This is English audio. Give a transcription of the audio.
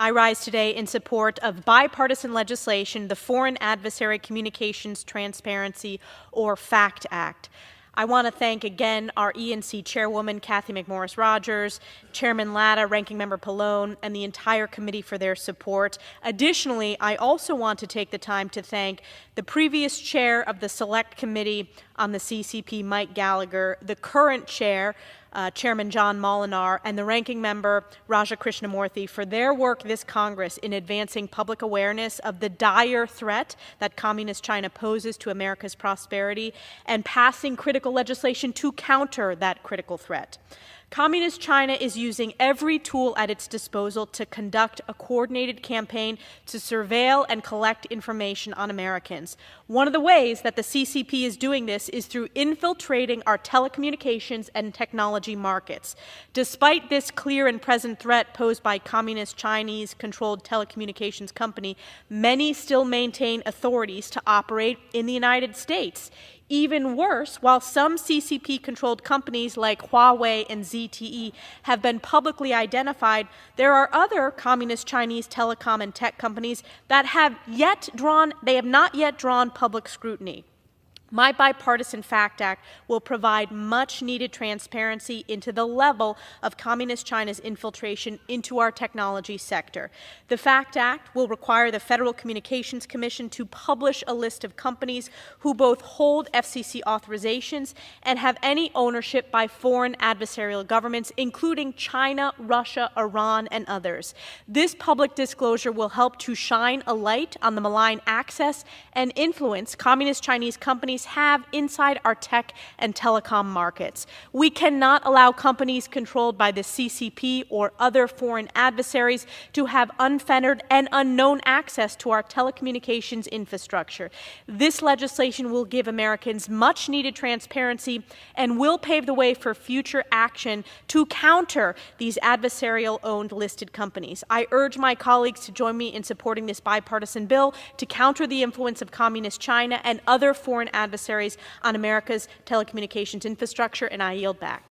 I rise today in support of bipartisan legislation, the Foreign Adversary Communications Transparency, or FACT Act. I want to thank again our E&C chairwoman, Cathy McMorris-Rogers, Chairman Latta, Ranking Member Pallone, and the entire committee for their support. Additionally, I also want to take the time to thank the previous chair of the Select Committee on the CCP, Mike Gallagher, the current chair, Chairman John Molinar, and the Ranking Member, Raja Krishnamurthy, for their work this Congress in advancing public awareness of the dire threat that Communist China poses to America's prosperity and passing critical legislation to counter that critical threat. Communist China is using every tool at its disposal to conduct a coordinated campaign to surveil and collect information on Americans. One of the ways that the CCP is doing this is through infiltrating our telecommunications and technology markets. Despite this clear and present threat posed by Communist Chinese-controlled telecommunications company, many still maintain authorities to operate in the United States. Even worse, while some CCP-controlled companies like Huawei and ZTE have been publicly identified, there are other communist Chinese telecom and tech companies that have not yet drawn public scrutiny. My bipartisan FACT Act will provide much-needed transparency into the level of Communist China's infiltration into our technology sector. The FACT Act will require the Federal Communications Commission to publish a list of companies who both hold FCC authorizations and have any ownership by foreign adversarial governments, including China, Russia, Iran, and others. This public disclosure will help to shine a light on the malign access and influence Communist Chinese companies have inside our tech and telecom markets. We cannot allow companies controlled by the CCP or other foreign adversaries to have unfettered and unknown access to our telecommunications infrastructure. This legislation will give Americans much-needed transparency and will pave the way for future action to counter these adversarial-owned listed companies. I urge my colleagues to join me in supporting this bipartisan bill to counter the influence of Communist China and other foreign adversaries on America's telecommunications infrastructure, and I yield back.